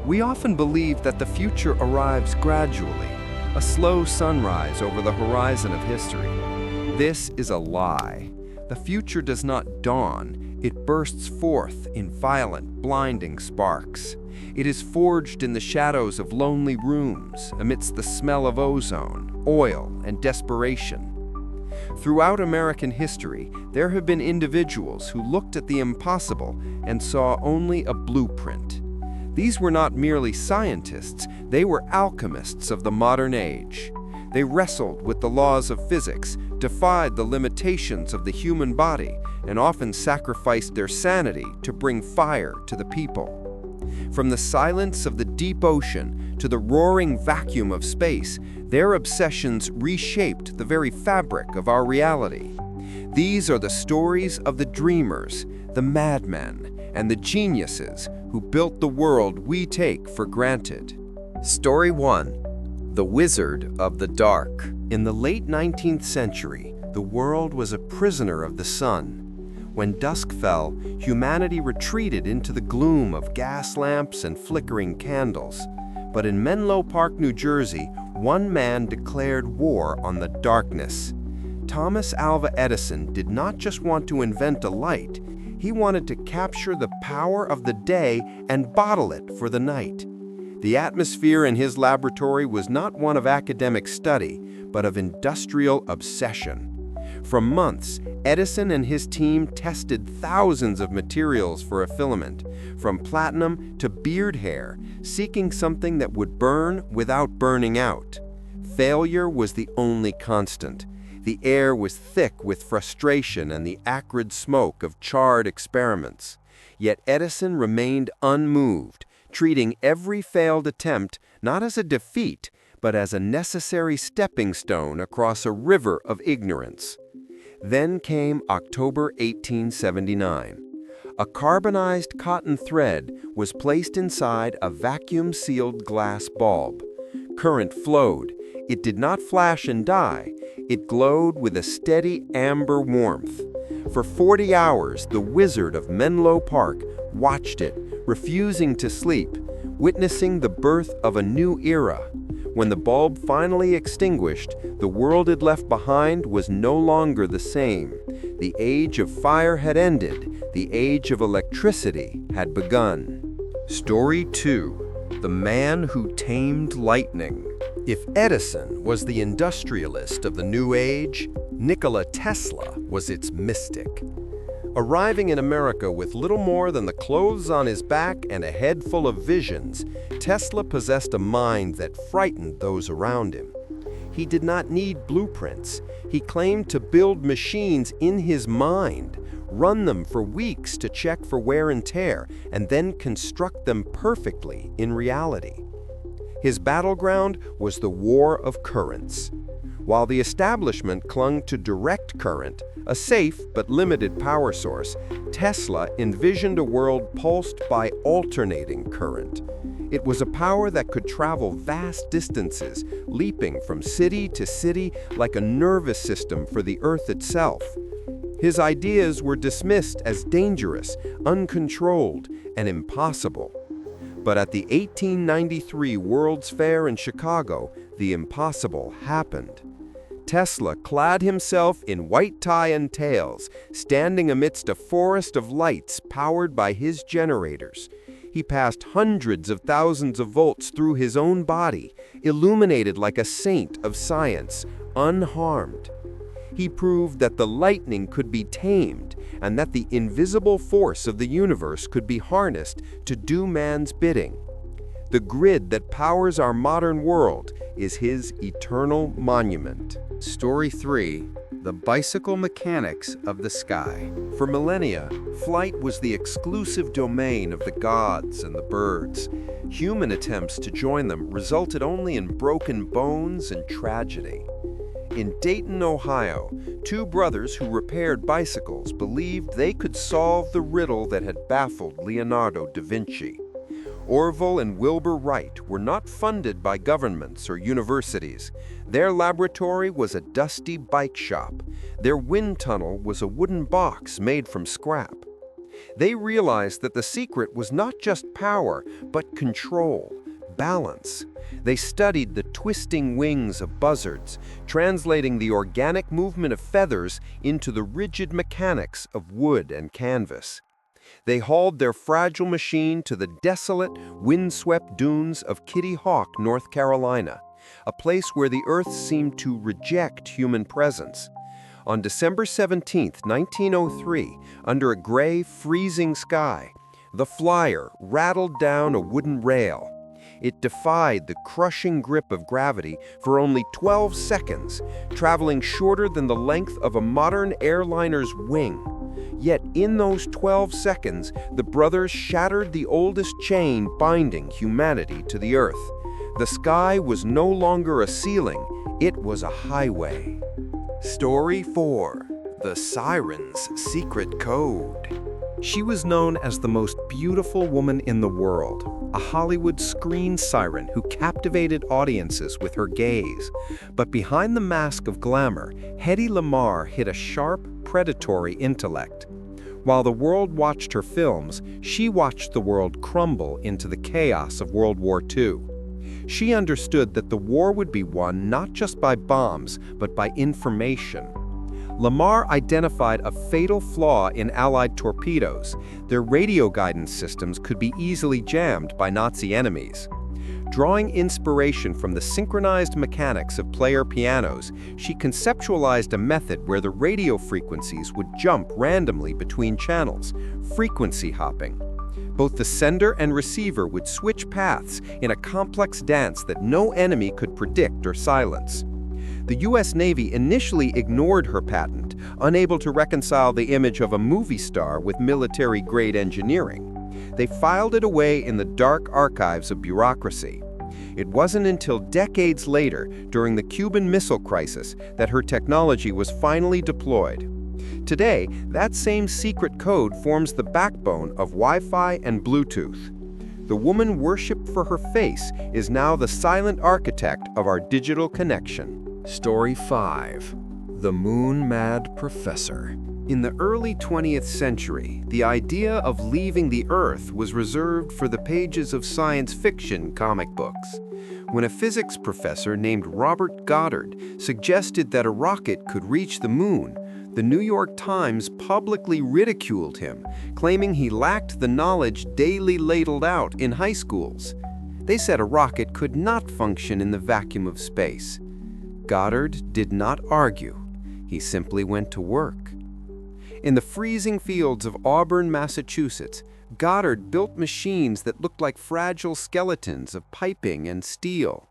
We often believe that the future arrives gradually, a slow sunrise over the horizon of history. This is a lie. The future does not dawn, it bursts forth in violent, blinding sparks. It is forged in the shadows of lonely rooms, amidst the smell of ozone, oil, and desperation. Throughout American history, there have been individuals who looked at the impossible and saw only a blueprint. These were not merely scientists, they were alchemists of the modern age. They wrestled with the laws of physics, defied the limitations of the human body, and often sacrificed their sanity to bring fire to the people. From the silence of the deep ocean to the roaring vacuum of space, their obsessions reshaped the very fabric of our reality. These are the stories of the dreamers, the madmen, and the geniuses who built the world we take for granted. Story 1. The Wizard of the Dark. In the late 19th century, the world was a prisoner of the sun. When dusk fell, humanity retreated into the gloom of gas lamps and flickering candles. But in Menlo Park, New Jersey, one man declared war on the darkness. Thomas Alva Edison did not just want to invent a light, he wanted to capture the power of the day and bottle it for the night. The atmosphere in his laboratory was not one of academic study, but of industrial obsession. For months, Edison and his team tested thousands of materials for a filament, from platinum to beard hair, seeking something that would burn without burning out. Failure was the only constant. The air was thick with frustration and the acrid smoke of charred experiments. Yet Edison remained unmoved, treating every failed attempt not as a defeat, but as a necessary stepping stone across a river of ignorance. Then came October 1879. A carbonized cotton thread was placed inside a vacuum-sealed glass bulb. Current flowed. It did not flash and die. It glowed with a steady amber warmth. For 40 hours, the wizard of Menlo Park watched it, refusing to sleep, witnessing the birth of a new era. When the bulb finally extinguished, the world it left behind was no longer the same. The age of fire had ended. The age of electricity had begun. Story 2. The Man Who Tamed Lightning. If Edison was the industrialist of the new age, Nikola Tesla was its mystic. Arriving in America with little more than the clothes on his back and a head full of visions, Tesla possessed a mind that frightened those around him. He did not need blueprints. He claimed to build machines in his mind, run them for weeks to check for wear and tear, and then construct them perfectly in reality. His battleground was the war of currents. While the establishment clung to direct current, a safe but limited power source, Tesla envisioned a world pulsed by alternating current. It was a power that could travel vast distances, leaping from city to city like a nervous system for the Earth itself. His ideas were dismissed as dangerous, uncontrolled, and impossible. But at the 1893 World's Fair in Chicago, the impossible happened. Tesla clad himself in white tie and tails, standing amidst a forest of lights powered by his generators. He passed hundreds of thousands of volts through his own body, illuminated like a saint of science, unharmed. He proved that the lightning could be tamed and that the invisible force of the universe could be harnessed to do man's bidding. The grid that powers our modern world is his eternal monument. Story 3. The Bicycle Mechanics of the Sky. For millennia, flight was the exclusive domain of the gods and the birds. Human attempts to join them resulted only in broken bones and tragedy. In Dayton, Ohio, two brothers who repaired bicycles believed they could solve the riddle that had baffled Leonardo da Vinci. Orville and Wilbur Wright were not funded by governments or universities. Their laboratory was a dusty bike shop. Their wind tunnel was a wooden box made from scrap. They realized that the secret was not just power, but control, balance. They studied the twisting wings of buzzards, translating the organic movement of feathers into the rigid mechanics of wood and canvas. They hauled their fragile machine to the desolate, windswept dunes of Kitty Hawk, North Carolina, a place where the earth seemed to reject human presence. On December 17, 1903, under a gray, freezing sky, the flyer rattled down a wooden rail. It defied the crushing grip of gravity for only 12 seconds, traveling shorter than the length of a modern airliner's wing. Yet in those 12 seconds, the brothers shattered the oldest chain binding humanity to the earth. The sky was no longer a ceiling, it was a highway. Story 4. The Siren's Secret Code. She was known as the most beautiful woman in the world, a Hollywood screen siren who captivated audiences with her gaze. But behind the mask of glamour, Hedy Lamarr hid a sharp, predatory intellect. While the world watched her films, she watched the world crumble into the chaos of World War II. She understood that the war would be won not just by bombs, but by information. Lamarr identified a fatal flaw in Allied torpedoes. Their radio guidance systems could be easily jammed by Nazi enemies. Drawing inspiration from the synchronized mechanics of player pianos, she conceptualized a method where the radio frequencies would jump randomly between channels, frequency hopping. Both the sender and receiver would switch paths in a complex dance that no enemy could predict or silence. The U.S. Navy initially ignored her patent, unable to reconcile the image of a movie star with military-grade engineering. They filed it away in the dark archives of bureaucracy. It wasn't until decades later, during the Cuban Missile Crisis, that her technology was finally deployed. Today, that same secret code forms the backbone of Wi-Fi and Bluetooth. The woman worshipped for her face is now the silent architect of our digital connection. Story 5. The Moon-Mad Professor. In the early 20th century, the idea of leaving the Earth was reserved for the pages of science fiction comic books. When a physics professor named Robert Goddard suggested that a rocket could reach the moon, the New York Times publicly ridiculed him, claiming he lacked the knowledge daily ladled out in high schools. They said a rocket could not function in the vacuum of space. Goddard did not argue. He simply went to work. In the freezing fields of Auburn, Massachusetts, Goddard built machines that looked like fragile skeletons of piping and steel.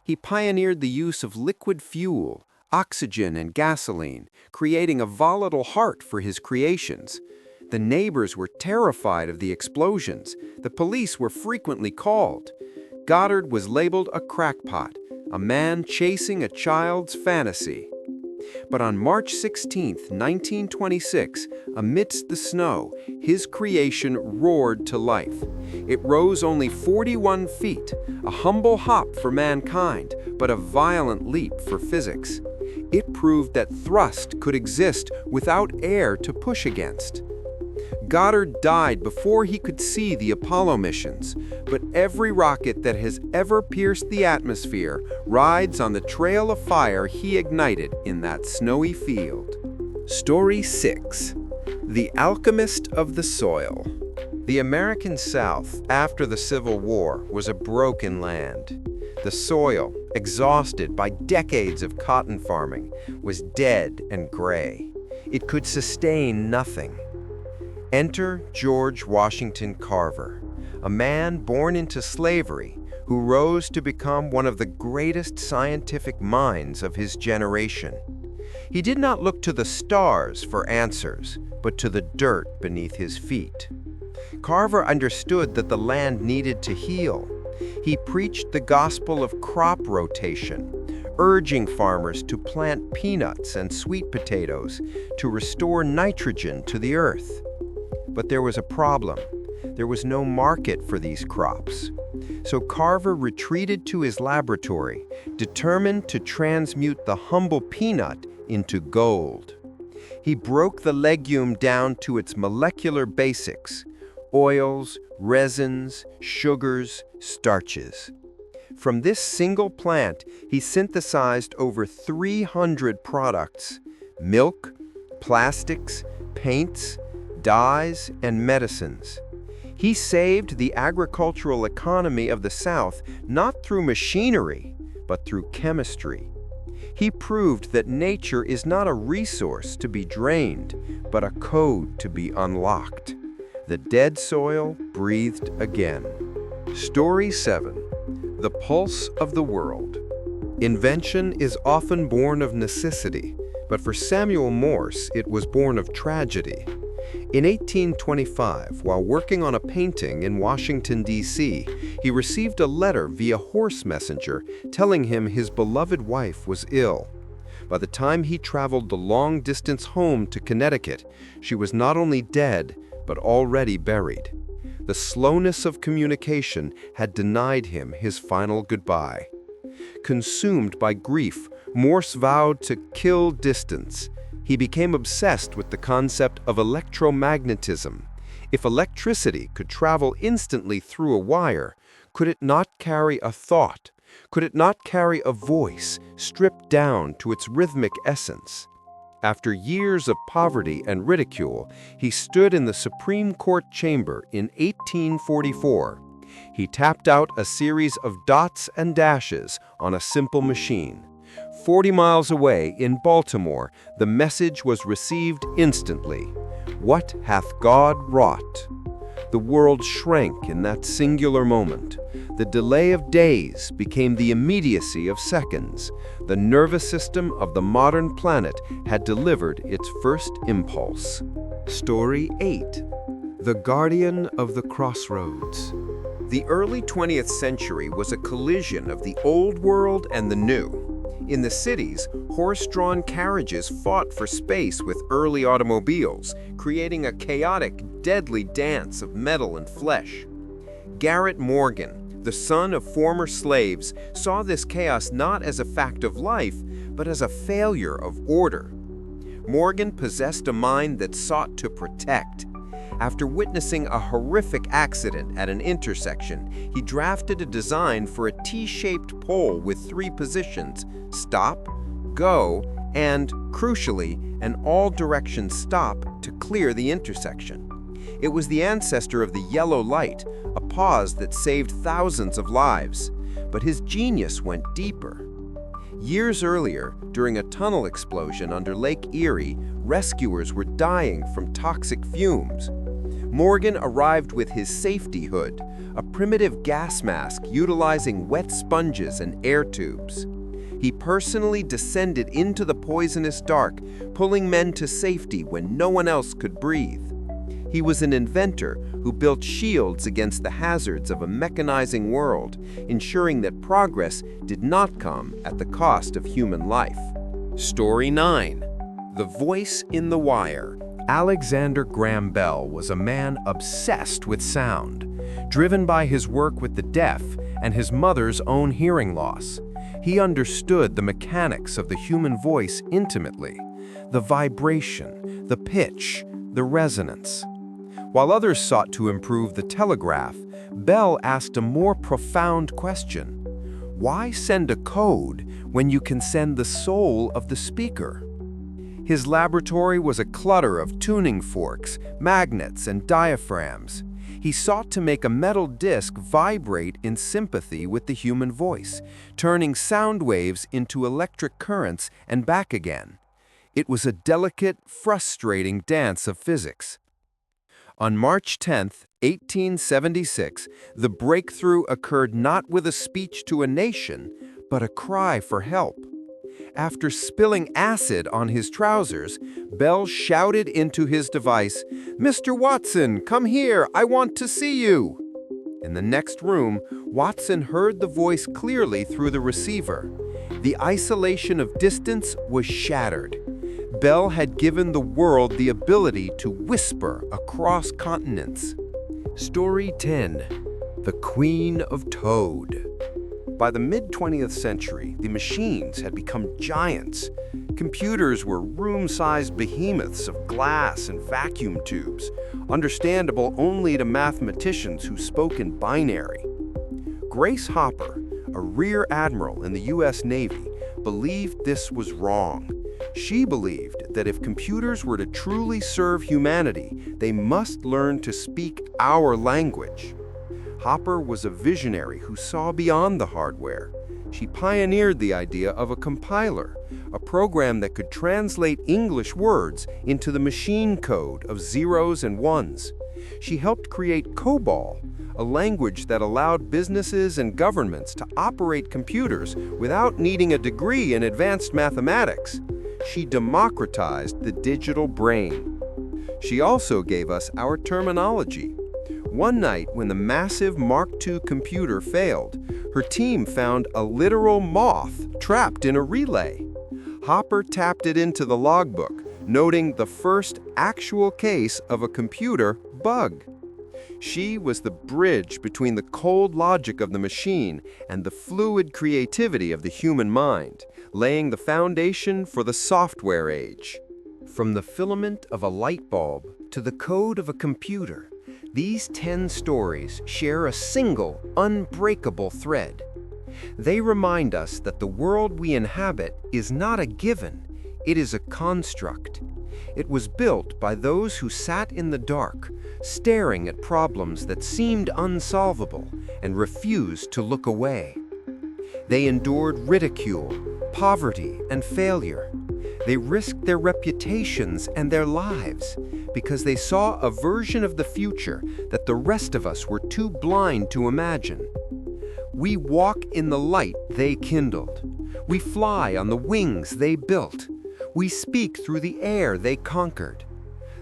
He pioneered the use of liquid fuel, oxygen and gasoline, creating a volatile heart for his creations. The neighbors were terrified of the explosions. The police were frequently called. Goddard was labeled a crackpot, a man chasing a child's fantasy. But on March 16, 1926, amidst the snow, his creation roared to life. It rose only 41 feet, a humble hop for mankind, but a violent leap for physics. It proved that thrust could exist without air to push against. Goddard died before he could see the Apollo missions, but every rocket that has ever pierced the atmosphere rides on the trail of fire he ignited in that snowy field. Story 6. The Alchemist of the Soil. The American South, after the Civil War, was a broken land. The soil, exhausted by decades of cotton farming, was dead and gray. It could sustain nothing. Enter George Washington Carver, a man born into slavery who rose to become one of the greatest scientific minds of his generation. He did not look to the stars for answers, but to the dirt beneath his feet. Carver understood that the land needed to heal. He preached the gospel of crop rotation, urging farmers to plant peanuts and sweet potatoes to restore nitrogen to the earth. But there was a problem. There was no market for these crops. So Carver retreated to his laboratory, determined to transmute the humble peanut into gold. He broke the legume down to its molecular basics: oils, resins, sugars, starches. From this single plant, he synthesized over 300 products: milk, plastics, paints, dyes, and medicines. He saved the agricultural economy of the South not through machinery, but through chemistry. He proved that nature is not a resource to be drained, but a code to be unlocked. The dead soil breathed again. Story 7. The Pulse of the World. Invention is often born of necessity, but for Samuel Morse, it was born of tragedy. In 1825, while working on a painting in Washington, D.C., he received a letter via horse messenger telling him his beloved wife was ill. By the time he traveled the long distance home to Connecticut, she was not only dead, but already buried. The slowness of communication had denied him his final goodbye. Consumed by grief, Morse vowed to kill distance. He became obsessed with the concept of electromagnetism. If electricity could travel instantly through a wire, could it not carry a thought? Could it not carry a voice, stripped down to its rhythmic essence? After years of poverty and ridicule, he stood in the Supreme Court chamber in 1844. He tapped out a series of dots and dashes on a simple machine. 40 miles away in Baltimore, the message was received instantly. What hath God wrought? The world shrank in that singular moment. The delay of days became the immediacy of seconds. The nervous system of the modern planet had delivered its first impulse. Story 8. The Guardian of the Crossroads. The early 20th century was a collision of the old world and the new. In the cities, horse-drawn carriages fought for space with early automobiles, creating a chaotic, deadly dance of metal and flesh. Garrett Morgan, the son of former slaves, saw this chaos not as a fact of life, but as a failure of order. Morgan possessed a mind that sought to protect. After witnessing a horrific accident at an intersection, he drafted a design for a T-shaped pole with 3 positions: stop, go, and, crucially, an all-direction stop to clear the intersection. It was the ancestor of the yellow light, a pause that saved thousands of lives. But his genius went deeper. Years earlier, during a tunnel explosion under Lake Erie, rescuers were dying from toxic fumes. Morgan arrived with his safety hood, a primitive gas mask utilizing wet sponges and air tubes. He personally descended into the poisonous dark, pulling men to safety when no one else could breathe. He was an inventor who built shields against the hazards of a mechanizing world, ensuring that progress did not come at the cost of human life. Story 9. The Voice in the Wire. Alexander Graham Bell was a man obsessed with sound, driven by his work with the deaf and his mother's own hearing loss. He understood the mechanics of the human voice intimately, the vibration, the pitch, the resonance. While others sought to improve the telegraph, Bell asked a more profound question. Why send a code when you can send the soul of the speaker? His laboratory was a clutter of tuning forks, magnets, and diaphragms. He sought to make a metal disc vibrate in sympathy with the human voice, turning sound waves into electric currents and back again. It was a delicate, frustrating dance of physics. On March 10, 1876, the breakthrough occurred not with a speech to a nation, but a cry for help. After spilling acid on his trousers, Bell shouted into his device, "Mr. Watson, come here, I want to see you." In the next room, Watson heard the voice clearly through the receiver. The isolation of distance was shattered. Bell had given the world the ability to whisper across continents. Story 10. The Queen of Toad. By the mid-20th century, the machines had become giants. Computers were room-sized behemoths of glass and vacuum tubes, understandable only to mathematicians who spoke in binary. Grace Hopper, a rear admiral in the U.S. Navy, believed this was wrong. She believed that if computers were to truly serve humanity, they must learn to speak our language. Hopper was a visionary who saw beyond the hardware. She pioneered the idea of a compiler, a program that could translate English words into the machine code of zeros and ones. She helped create COBOL, a language that allowed businesses and governments to operate computers without needing a degree in advanced mathematics. She democratized the digital brain. She also gave us our terminology. One night, when the massive Mark II computer failed, her team found a literal moth trapped in a relay. Hopper tapped it into the logbook, noting the first actual case of a computer bug. She was the bridge between the cold logic of the machine and the fluid creativity of the human mind, laying the foundation for the software age. From the filament of a light bulb to the code of a computer, these 10 stories share a single, unbreakable thread. They remind us that the world we inhabit is not a given, it is a construct. It was built by those who sat in the dark, staring at problems that seemed unsolvable and refused to look away. They endured ridicule, poverty, and failure. They risked their reputations and their lives because they saw a version of the future that the rest of us were too blind to imagine. We walk in the light they kindled. We fly on the wings they built. We speak through the air they conquered.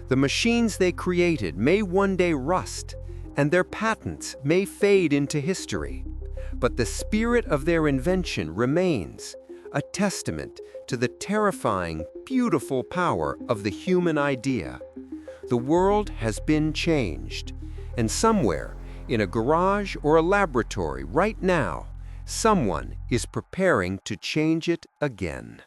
The machines they created may one day rust, and their patents may fade into history. But the spirit of their invention remains, a testament to the terrifying, beautiful power of the human idea. The world has been changed, and somewhere, in a garage or a laboratory right now, someone is preparing to change it again.